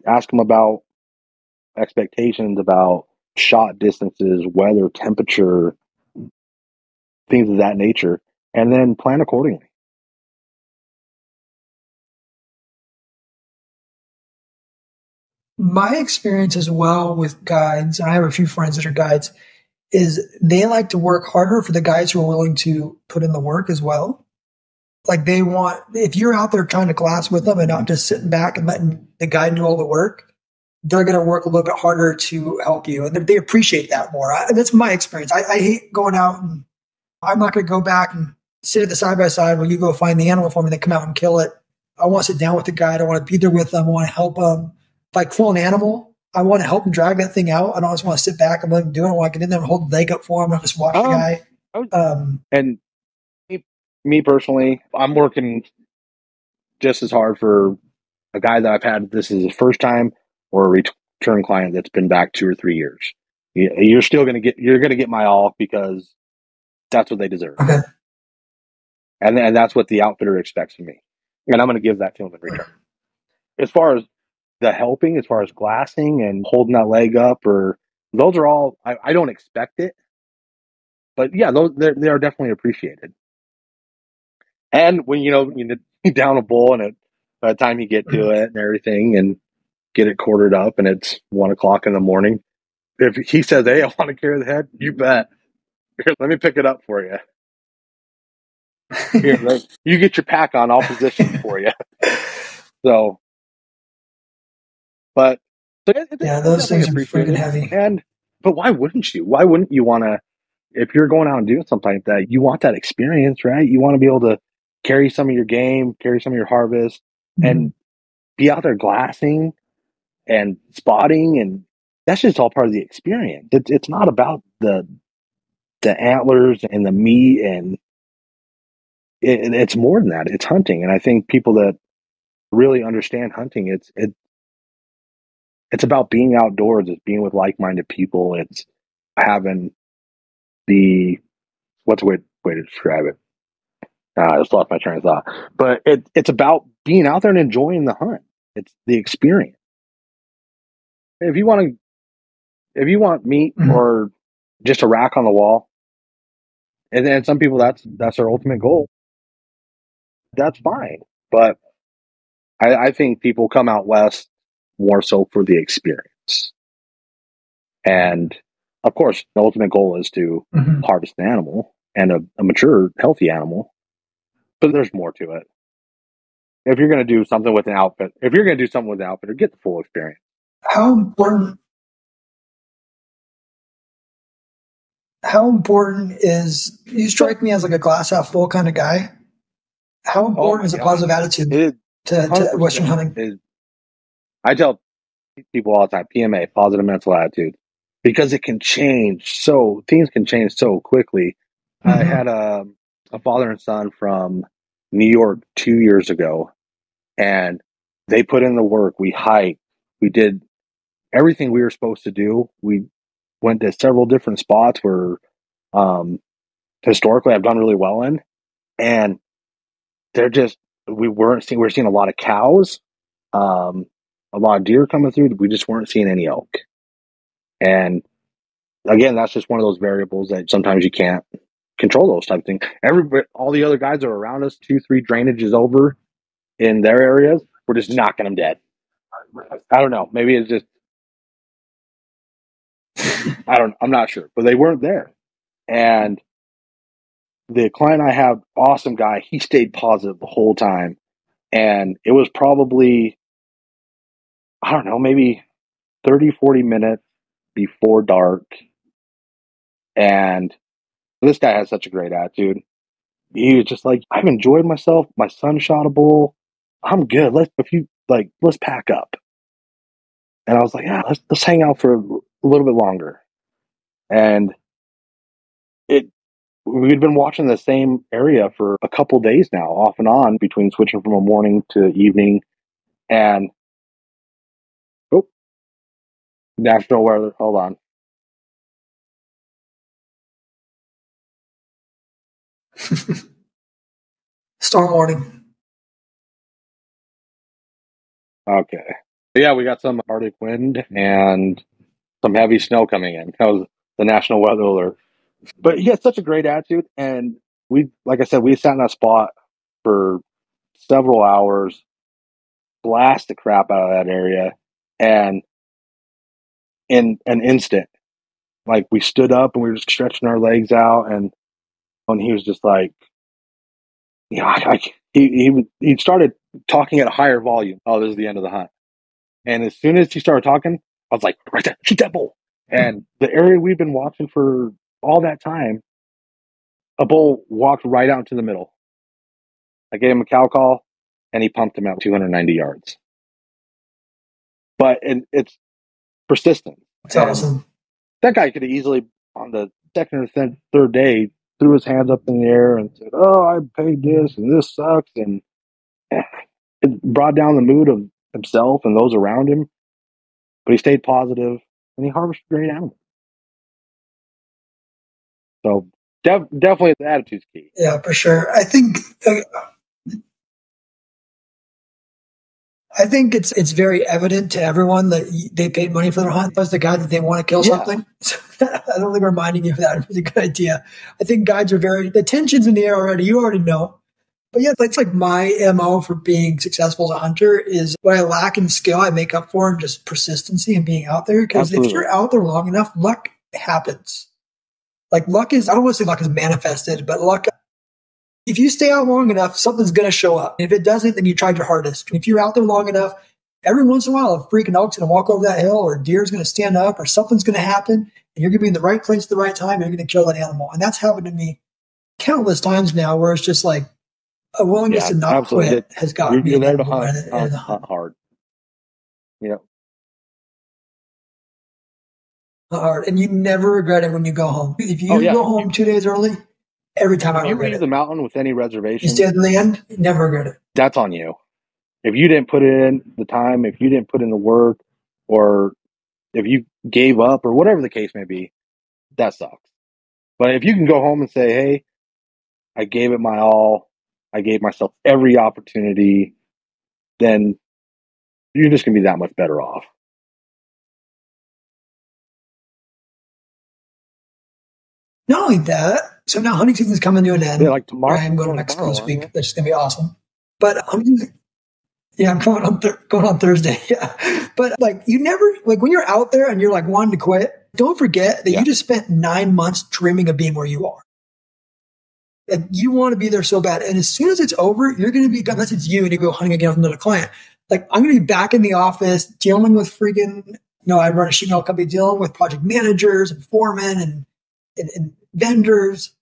S2: Ask them about expectations, about shot distances, weather, temperature, things of that nature, and then plan accordingly.
S1: My experience as well with guides, and I have a few friends that are guides, is they like to work harder for the guys who are willing to put in the work as well. Like they want, if you're out there trying to glass with them and not just sitting back and letting the guide do all the work, they're going to work a little bit harder to help you. And they appreciate that more. That's my experience. I hate going out and I'm not going to go back and sit at the side by side when you go find the animal for me and then come out and kill it. I want to sit down with the guide. I want to be there with them. I want to help them. If I kill an animal, I want to help them drag that thing out. I don't just want to sit back and let them do it. I want to get in there and hold the leg up for them and just watch the guy.
S2: And me personally, I'm working just as hard for a guy that I've had, this is his first time, or a return client that's been back 2 or 3 years. You're going to get my all, because that's what they deserve.
S1: Okay.
S2: And that's what the outfitter expects from me. And I'm going to give that to him in return. As far as the helping, as far as glassing and holding that leg up, or those are all, I don't expect it. But yeah, they are definitely appreciated. And when, you down a bull and by the time you get to it and everything and get it quartered up and it's 1:00 in the morning, if he says, hey, I want to carry the head, you bet. Here, let me pick it up for you. Here, you get your pack on, I'll position for you. So, but
S1: those things are freaking heavy.
S2: But why wouldn't you? Why wouldn't you want to, if you're going out and doing something like that, you want that experience, right? You want to be able to carry some of your game, carry some of your harvest, and be out there glassing and spotting, and that's just all part of the experience. It's not about the antlers and the meat, and it's more than that. It's hunting, and I think people that really understand hunting, it's about being outdoors. It's being with like-minded people. It's having what's a way to describe it? I just lost my train of thought. But it's about being out there and enjoying the hunt. It's the experience. If you want meat or just a rack on the wall, and then some people that's their ultimate goal, that's fine. But I think people come out west more so for the experience. And of course, the ultimate goal is to harvest an animal, and a mature, healthy animal. But there's more to it. If you're going to do something with an outfit, get the full experience.
S1: How important is, you strike me as like a glass half full kind of guy. How important is a positive attitude to Western hunting?
S2: I tell people all the time, PMA, positive mental attitude, because it can change. So things can change so quickly. I had a father and son from New York 2 years ago, and they put in the work. We hiked. We did everything we were supposed to do. We went to several different spots where historically I've done really well in, and they're just we're seeing a lot of cows, a lot of deer coming through. We just weren't seeing any elk, and again, that's just one of those variables that sometimes you can't control those type of things. All the other guys are around us, 2, 3 drainages over in their areas. We're just knocking them dead. I don't know. Maybe it's just I'm not sure, but they weren't there. And the client I have, awesome guy, he stayed positive the whole time. And it was probably, I don't know, maybe 30, 40 minutes before dark. And this guy has such a great attitude. He was just like, I've enjoyed myself. My son shot a bull. I'm good. Let's pack up. And I was like, yeah, let's hang out for a little bit longer. And we'd been watching the same area for a couple days now, off and on, between switching from a morning to evening. And national weather. Hold on.
S1: Storm warning.
S2: Okay. Yeah, we got some Arctic wind and some heavy snow coming in. That was the national weather alert. But he had such a great attitude, and like I said, we sat in that spot for several hours, blast the crap out of that area, and in an instant, like we stood up and we were just stretching our legs out, and he was just like, he started talking at a higher volume. Oh, this is the end of the hunt. And as soon as he started talking, I was like, right there, shoot that bull. And the area we've been watching for all that time, a bull walked right out into the middle. I gave him a cow call, and he pumped him out 290 yards. But it's persistent.
S1: That's awesome.
S2: That guy could have easily, on the second or third day, threw his hands up in the air and said, oh, I paid this, and this sucks. And it brought down the mood of himself and those around him. But he stayed positive, and he harvested great animals. So definitely the attitude's key.
S1: Yeah, for sure. I think it's very evident to everyone that they paid money for their hunt. That's the guy that they want to kill something. So I don't think reminding you of that is a good idea. I think guides are the tension's in the air already. You already know. But yeah, that's like my MO for being successful as a hunter is what I lack in skill, I make up for in just persistency and being out there. Because if you're out there long enough, luck happens. Like I don't want to say luck is manifested, but luck, if you stay out long enough, something's going to show up. And if it doesn't, then you tried your hardest. If you're out there long enough, every once in a while, a freaking elk's going to walk over that hill, or a deer's going to stand up, or something's going to happen, and you're going to be in the right place at the right time, and you're going to kill that animal. And that's happened to me countless times now, where it's just like a willingness to not quit has gotten me.
S2: You're there to hunt hard.
S1: Hard, and you never regret it when you go home. If you go home 2 days early, every time I regret it.
S2: You leave the mountain with any reservation,
S1: you stay to the end, you never regret it.
S2: That's on you. If you didn't put in the time, if you didn't put in the work, or if you gave up, or whatever the case may be, that sucks. But if you can go home and say, hey, I gave it my all, I gave myself every opportunity, then you're just going to be that much better off.
S1: Not only that, so now hunting season's coming to an end.
S2: Yeah, like tomorrow.
S1: I'm going to Mexico this week. That's just going to be awesome. But I'm going on Thursday. Yeah. But you never, when you're out there and you're wanting to quit, don't forget that you just spent 9 months dreaming of being where you are. And you want to be there so bad. And as soon as it's over, you're going to be, unless it's you and you go hunting again with another client. I'm going to be back in the office dealing with freaking, I run a sheet metal company, dealing with project managers and foremen and vendors.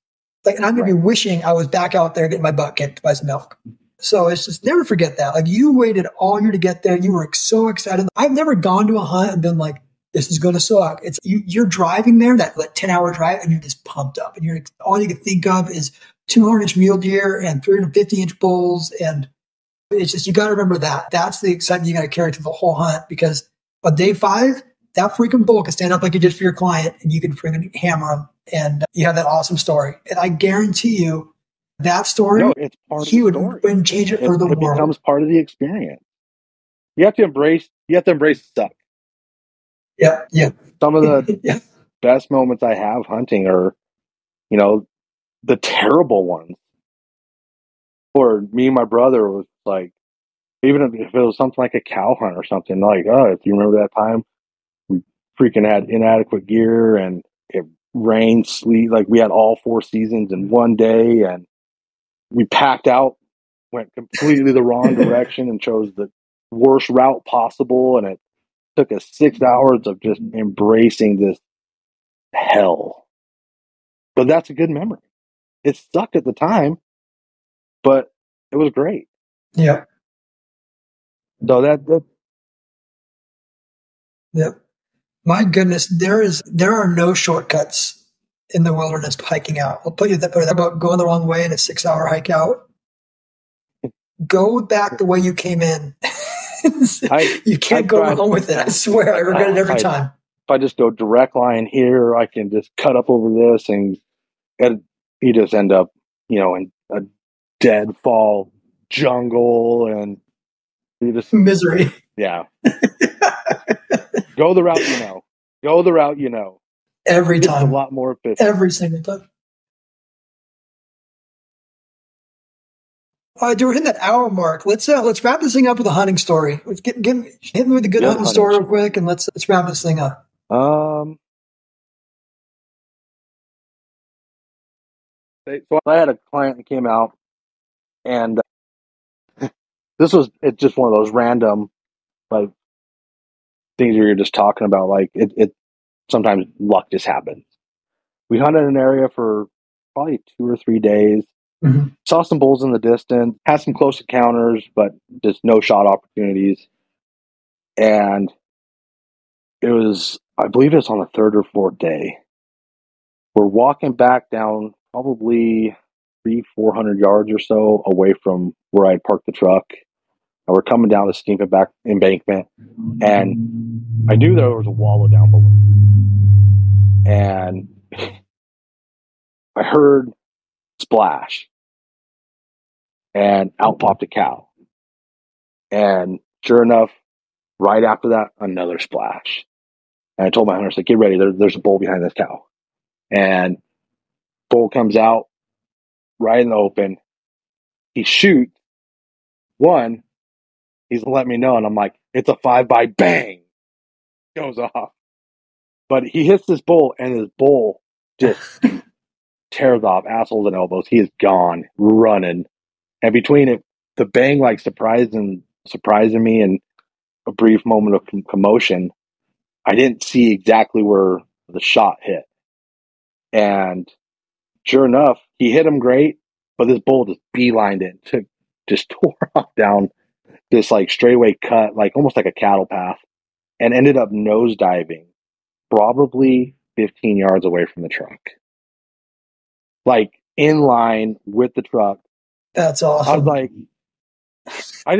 S1: And I'm going to be wishing I was back out there getting my butt kicked by some elk. So it's just never forget that. Like you waited all year to get there. You were so excited. I've never gone to a hunt and been like, this is going to suck. It's you're driving there, that like 10-hour drive, and you're just pumped up. And you're all you can think of is 200-inch mule deer and 350-inch bulls. And it's just, you got to remember that. That's the excitement you got to carry through the whole hunt, because on day 5, that freaking bull can stand up like you did for your client and you can freaking hammer him. And you have that awesome story. And I guarantee you that story,
S2: No, it's part of the story.
S1: Wouldn't change it for the
S2: It
S1: world.
S2: becomes part of the experience. You have to embrace suck.
S1: Yeah. Yeah.
S2: Some of the
S1: Yeah.
S2: best moments I have hunting are, the terrible ones. Or me and my brother was like, even if it was something like a cow hunt or something, like, oh, if you remember that time, we freaking had inadequate gear and it rained, sleet, like we had all 4 seasons in one day, and we packed out, went completely the wrong direction and chose the worst route possible, and it took us 6 hours of just embracing this hell. But that's a good memory. It sucked at the time, but it was great.
S1: Yeah.
S2: So that
S1: Yeah. My goodness, there are no shortcuts in the wilderness hiking out. I'll put you that about going the wrong way in a 6-hour hike out. Go back the way you came in. You can't go wrong with it. I swear, I regret it every time.
S2: If I just go direct line here, I can just cut up over this, and you just end up, in a deadfall jungle, and you just
S1: misery.
S2: Yeah. Go the route you know. Go the route you know.
S1: Every time.
S2: It's a lot more efficient.
S1: Every single time. All right, dude, we're hitting that hour mark. Let's wrap this thing up with a hunting story. Let's hit me with a good hunting story real quick, and let's wrap this thing up.
S2: So I had a client that came out, and it's just one of those random, like, things where you're just talking about, like, it sometimes luck just happens. We hunted an area for probably 2 or 3 days.
S1: Mm-hmm.
S2: Saw some bulls in the distance, had some close encounters, but just no shot opportunities. And I believe it was on the 3rd or 4th day. We're walking back down probably 300-400 yards or so away from where I parked the truck. And we're coming down the steep back embankment, and I knew there was a wallow down below. And I heard splash, and out popped a cow. And sure enough, right after that, another splash. And I told my hunter, I said, get ready, there's a bull behind this cow. And bull comes out right in the open. He shoots one. He's let me know, and I'm like, it's a 5-by, bang, goes off. But he hits this bull, and this bull just tears off assholes and elbows. He is gone, running. And between it, the bang, like, surprising me, and a brief moment of commotion, I didn't see exactly where the shot hit. And sure enough, he hit him great, but this bull just beelined it, just tore off down this, like, straightaway cut, like almost like a cattle path, and ended up nosediving probably 15 yards away from the truck, like in line with the truck.
S1: That's awesome.
S2: I was like,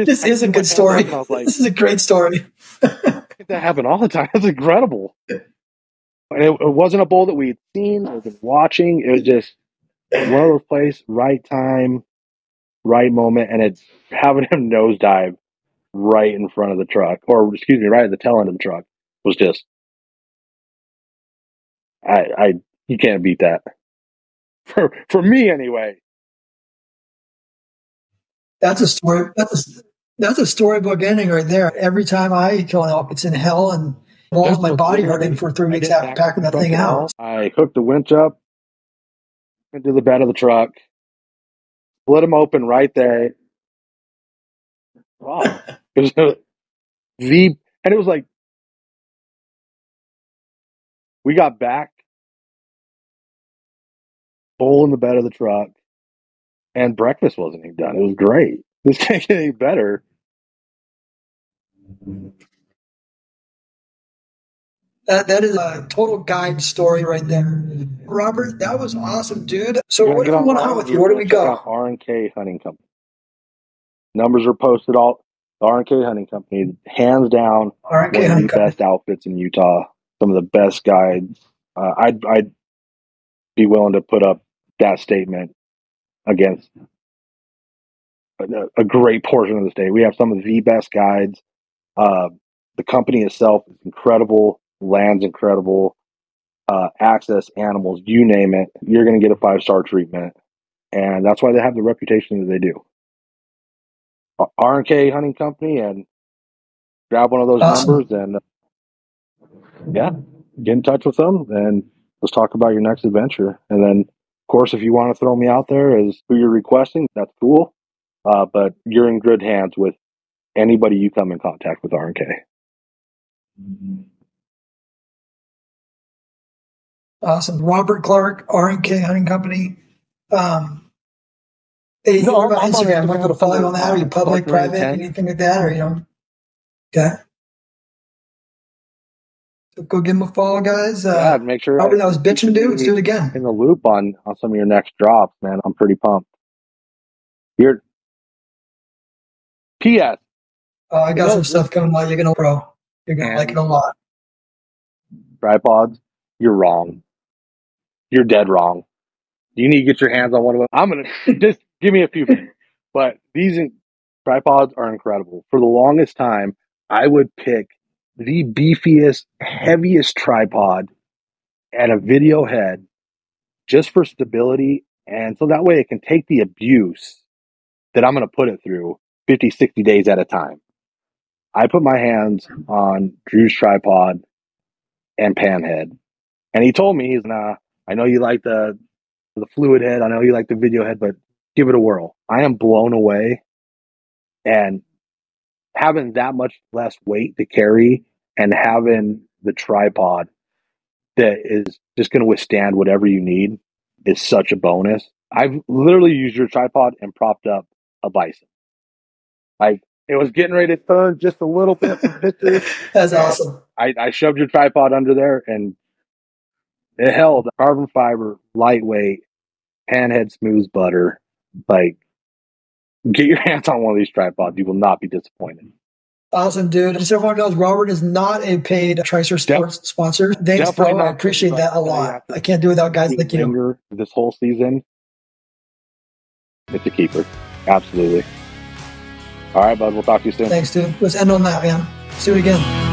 S1: this is a good story. I was like, this is a great story.
S2: That happened all the time. It's incredible. And it wasn't a bull that we'd seen or been watching. It was just one of those places, right time, right moment, and it's having him nosedive right in front of the truck, or excuse me, right at the tail end of the truck, was just, you can't beat that. For me anyway.
S1: That's a story. That's a storybook ending right there. Every time I kill an elk, it's in hell, and involves my body hurting for 3 weeks after packing that thing out.
S2: I hooked the winch up into the bed of the truck, split them open right there. Wow. And it was like, we got back, bull in the bed of the truck, and breakfast wasn't even done. It was great. This can't get any better.
S1: That is a total guide story right there. Robert, that was awesome, dude. So
S2: You're
S1: what if
S2: gonna
S1: we
S2: get
S1: want to
S2: online,
S1: hunt with you?
S2: you're
S1: Where do
S2: gonna
S1: we
S2: check
S1: go?
S2: out R&K Hunting Company. Numbers are posted all. The R&K Hunting Company, hands down,
S1: RK
S2: one of
S1: Hunting
S2: the
S1: Company.
S2: best outfits in Utah. Some of the best guides. I'd be willing to put up that statement against a great portion of the state. We have some of the best guides. The company itself is incredible. Land's incredible. Access, animals, you name it, you're going to get a 5-star treatment. And that's why they have the reputation that they do. R&K Hunting Company, and grab one of those
S1: Awesome.
S2: numbers and yeah, get in touch with them and let's talk about your next adventure. And then, of course, if you want to throw me out there as who you're requesting, that's cool. But you're in good hands with anybody you come in contact with R&K.
S1: Awesome. Robert Clark, R&K Hunting Company. Hey,
S2: No,
S1: what about
S2: I'm on
S1: Instagram? Want to go follow you on that? Are you public,
S2: Clark
S1: private,
S2: 10.
S1: anything like that? Or you don't? Okay. So go give him a follow, guys.
S2: Yeah, make sure
S1: Robert, that was bitching, dude. Let's do it again.
S2: in the loop on some of your next drops, man. I'm pretty pumped. You're PS.
S1: I got some stuff coming out. You're gonna pro. You're gonna like it a lot.
S2: Tripods, you're wrong. You're dead wrong. You need to get your hands on one of them. I'm gonna just give me a few minutes. But these tripods are incredible. For the longest time, I would pick the beefiest, heaviest tripod and a video head just for stability, and so that way it can take the abuse that I'm going to put it through 50, 60 days at a time. I put my hands on Drew's tripod and pan head, and he told me, "Nah, I know you like the fluid head, I know you like the video head, but give it a whirl." I am blown away, and having that much less weight to carry and having the tripod that is just going to withstand whatever you need is such a bonus. I've literally used your tripod and propped up a bison. Like, it was getting ready to turn just a little bit from history.
S1: That's awesome.
S2: I shoved your tripod under there and it held. Carbon fiber, lightweight, panhead smooth butter. Like, get your hands on one of these tripods. You will not be disappointed.
S1: Awesome, dude. Just so everyone knows, Robert is not a paid Tricer Sports sponsor. Thanks, bro. I appreciate that a lot. I can't do without guys like you.
S2: This whole season, it's a keeper. Absolutely. All right, bud. We'll talk to you soon.
S1: Thanks, dude. Let's end on that, man. Let's do it again.